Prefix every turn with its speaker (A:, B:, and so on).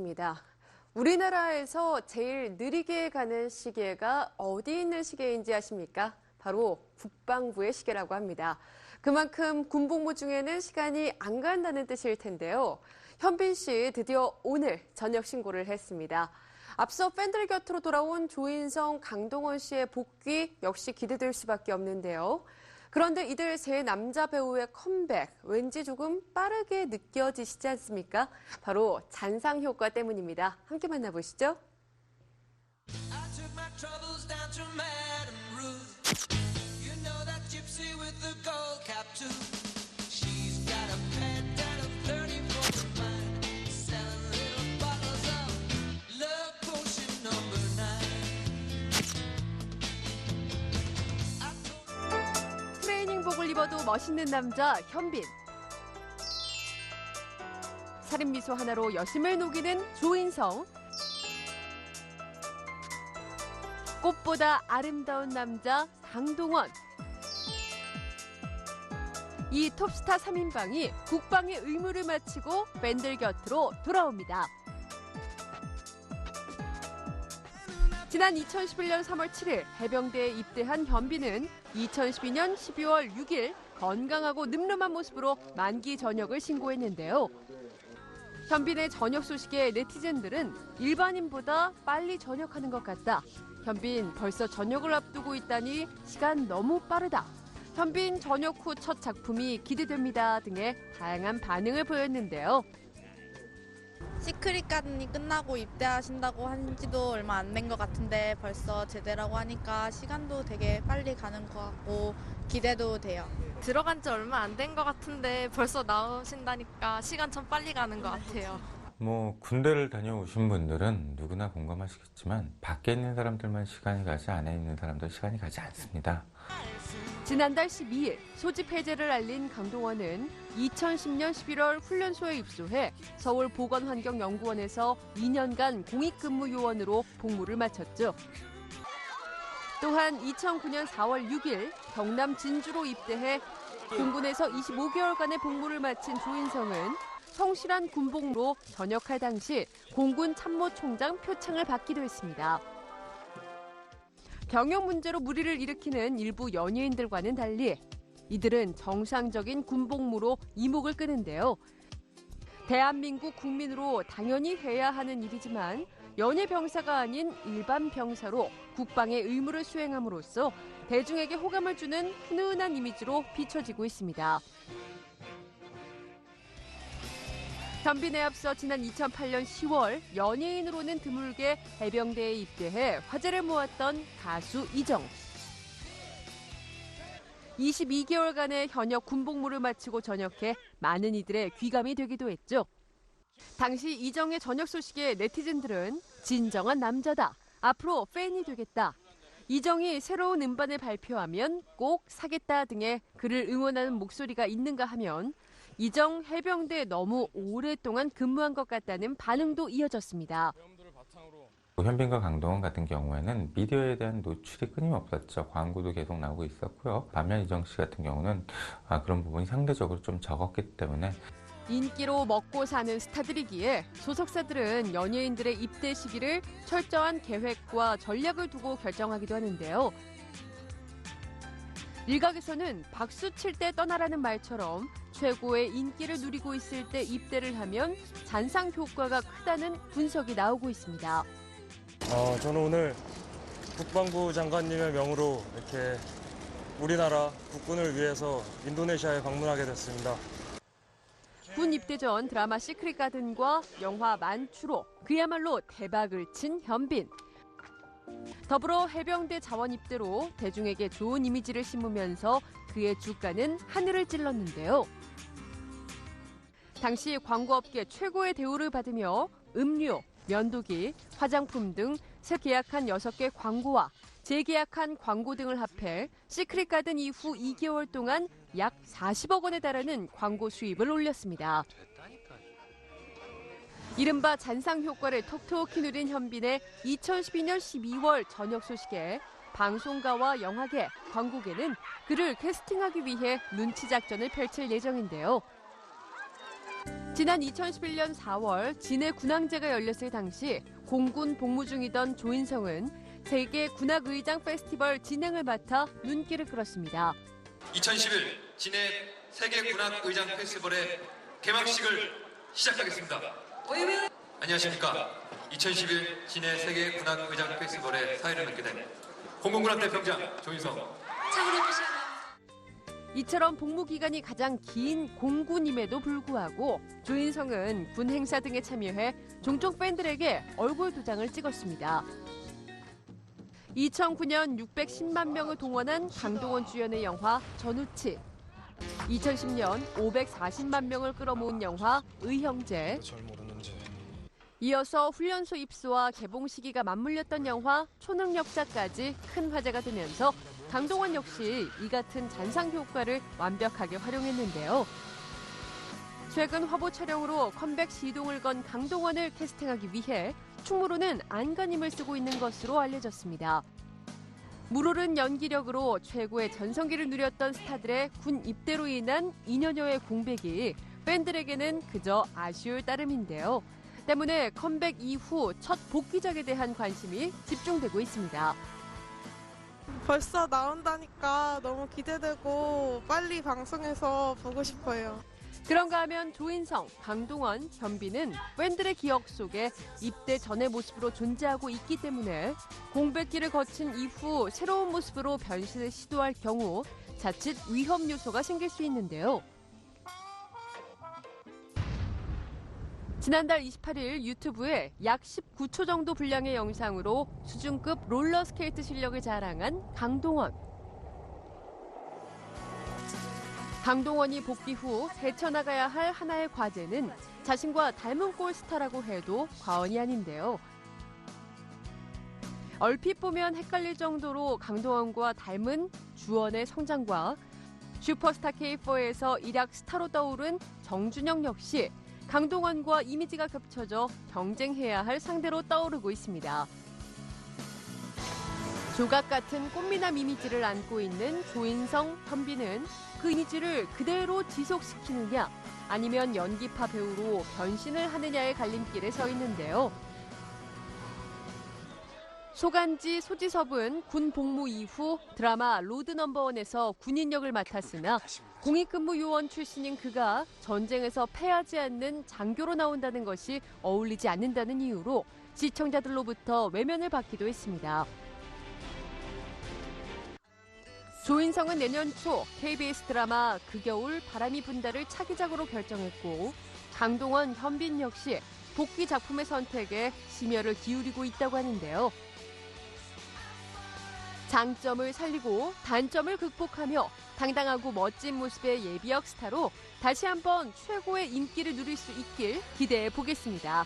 A: 나왔습니다. 우리나라에서 제일 느리게 가는 시계가 어디 있는 시계인지 아십니까? 바로 국방부의 시계라고 합니다. 그만큼 군복무 중에는 시간이 안 간다는 뜻일 텐데요. 현빈 씨 드디어 오늘 저녁 신고를 했습니다. 앞서 팬들 곁으로 돌아온 조인성, 강동원 씨의 복귀 역시 기대될 수밖에 없는데요. 그런데 이들 세 남자 배우의 컴백, 왠지 조금 빠르게 느껴지시지 않습니까? 바로 잔상 효과 때문입니다. 함께 만나보시죠. 트레이닝복을 입어도 멋있는 남자 현빈. 살인미소 하나로 여심을 녹이는 조인성. 꽃보다 아름다운 남자 강동원. 이 톱스타 3인방이 국방의 의무를 마치고 팬들 곁으로 돌아옵니다. 지난 2011년 3월 7일 해병대에 입대한 현빈은 2012년 12월 6일 건강하고 늠름한 모습으로 만기 전역을 신고했는데요. 현빈의 전역 소식에 네티즌들은 일반인보다 빨리 전역하는 것 같다. 현빈 벌써 전역을 앞두고 있다니 시간 너무 빠르다. 현빈 전역 후 첫 작품이 기대됩니다 등의 다양한 반응을 보였는데요.
B: 시크릿 가든이 끝나고 입대하신다고 한 지도 얼마 안 된 것 같은데 벌써 제대라고 하니까 시간도 되게 빨리 가는 것 같고 기대도 돼요.
C: 들어간 지 얼마 안 된 것 같은데 벌써 나오신다니까 시간 참 빨리 가는 것 같아요.
D: 군대를 다녀오신 분들은 누구나 공감하시겠지만 밖에 있는 사람들만 시간이 가지 안에 있는 사람들 시간이 가지 않습니다.
A: 지난달 12일 소집 해제를 알린 강동원은 2010년 11월 훈련소에 입소해 서울보건환경연구원에서 2년간 공익근무 요원으로 복무를 마쳤죠. 또한 2009년 4월 6일 경남 진주로 입대해 공군에서 25개월간의 복무를 마친 조인성은 성실한 군복무로 전역할 당시 공군 참모총장 표창을 받기도 했습니다. 경영 문제로 무리를 일으키는 일부 연예인들과는 달리 이들은 정상적인 군복무로 이목을 끄는데요. 대한민국 국민으로 당연히 해야 하는 일이지만 연예 병사가 아닌 일반 병사로 국방의 의무를 수행함으로써 대중에게 호감을 주는 훈훈한 이미지로 비춰지고 있습니다. 현빈에 앞서 지난 2008년 10월 연예인으로는 드물게 해병대에 입대해 화제를 모았던 가수 이정. 22개월간의 현역 군복무를 마치고 전역해 많은 이들의 귀감이 되기도 했죠. 당시 이정의 전역 소식에 네티즌들은 진정한 남자다. 앞으로 팬이 되겠다. 이정이 새로운 음반을 발표하면 꼭 사겠다 등의 그를 응원하는 목소리가 있는가 하면 이정 해병대에 너무 오랫동안 근무한 것 같다는 반응도 이어졌습니다.
D: 현빈과 강동원 같은 경우에는 미디어에 대한 노출이 끊임없었죠. 광고도 계속 나오고 있었고요. 반면 이정 씨 같은 경우는 그런 부분이 상대적으로 좀 적었기 때문에
A: 인기로 먹고 사는 스타들이기에 소속사들은 연예인들의 입대 시기를 철저한 계획과 전략을 두고 결정하기도 하는데요. 일각에서는 박수 칠 때 떠나라는 말처럼 최고의 인기를 누리고 있을 때 입대를 하면 잔상 효과가 크다는 분석이 나오고 있습니다.
E: 저는 오늘 국방부 장관님의 명으로 이렇게 우리나라 국군을 위해서 인도네시아에 방문하게 됐습니다.
A: 군 입대 전 드라마 시크릿 가든과 영화 만추로 그야말로 대박을 친 현빈. 더불어 해병대 자원 입대로 대중에게 좋은 이미지를 심으면서 그의 주가는 하늘을 찔렀는데요. 당시 광고업계 최고의 대우를 받으며 음료, 면도기, 화장품 등 새 계약한 6개 광고와 재계약한 광고 등을 합해 시크릿 가든 이후 2개월 동안 약 40억 원에 달하는 광고 수입을 올렸습니다. 이른바 잔상 효과를 톡톡히 누린 현빈의 2012년 12월 전역 소식에 방송가와 영화계, 광고계는 그를 캐스팅하기 위해 눈치 작전을 펼칠 예정인데요. 지난 2011년 4월 진해 군항제가 열렸을 당시 공군 복무 중이던 조인성은 세계 군악의장 페스티벌 진행을 맡아 눈길을 끌었습니다.
F: 2011 진해 세계군악의장 페스티벌의 개막식을 시작하겠습니다. 안녕하십니까. 2011 진해 세계군악의장 페스티벌의 사회를 맡게 된 공군군함대 병장 조인성.
A: 이처럼 복무 기간이 가장 긴 공군임에도 불구하고 조인성은 군 행사 등에 참여해 종족 팬들에게 얼굴 도장을 찍었습니다. 2009년 610만 명을 동원한 강동원 주연의 영화 전우치, 2010년 540만 명을 끌어모은 영화 의형제, 이어서 훈련소 입소와 개봉 시기가 맞물렸던 영화 초능력자까지 큰 화제가 되면서 강동원 역시 이 같은 잔상 효과를 완벽하게 활용했는데요. 최근 화보 촬영으로 컴백 시동을 건 강동원을 캐스팅하기 위해 충무로는 안간힘을 쓰고 있는 것으로 알려졌습니다. 물오른 연기력으로 최고의 전성기를 누렸던 스타들의 군 입대로 인한 2년여의 공백이 팬들에게는 그저 아쉬울 따름인데요. 때문에 컴백 이후 첫 복귀작에 대한 관심이 집중되고 있습니다.
G: 벌써 나온다니까 너무 기대되고 빨리 방송에서 보고 싶어요.
A: 그런가 하면 조인성, 강동원, 현빈은 팬들의 기억 속에 입대 전의 모습으로 존재하고 있기 때문에 공백기를 거친 이후 새로운 모습으로 변신을 시도할 경우 자칫 위험 요소가 생길 수 있는데요. 지난달 28일 유튜브에 약 19초 정도 분량의 영상으로 수준급 롤러스케이트 실력을 자랑한 강동원. 강동원이 복귀 후 헤쳐나가야 할 하나의 과제는 자신과 닮은 꼴 스타라고 해도 과언이 아닌데요. 얼핏 보면 헷갈릴 정도로 강동원과 닮은 주원의 성장과 슈퍼스타 K4에서 일약 스타로 떠오른 정준영 역시 강동원과 이미지가 겹쳐져 경쟁해야 할 상대로 떠오르고 있습니다. 조각 같은 꽃미남 이미지를 안고 있는 조인성, 현빈은 그 이미지를 그대로 지속시키느냐 아니면 연기파 배우로 변신을 하느냐의 갈림길에 서 있는데요. 소간지 소지섭은 군 복무 이후 드라마 로드 넘버원에서 군인 역을 맡았으나 공익근무 요원 출신인 그가 전쟁에서 패하지 않는 장교로 나온다는 것이 어울리지 않는다는 이유로 시청자들로부터 외면을 받기도 했습니다. 조인성은 내년 초 KBS 드라마 그 겨울 바람이 분다를 차기작으로 결정했고 강동원, 현빈 역시 복귀 작품의 선택에 심혈을 기울이고 있다고 하는데요. 장점을 살리고 단점을 극복하며 당당하고 멋진 모습의 예비역 스타로 다시 한번 최고의 인기를 누릴 수 있길 기대해 보겠습니다.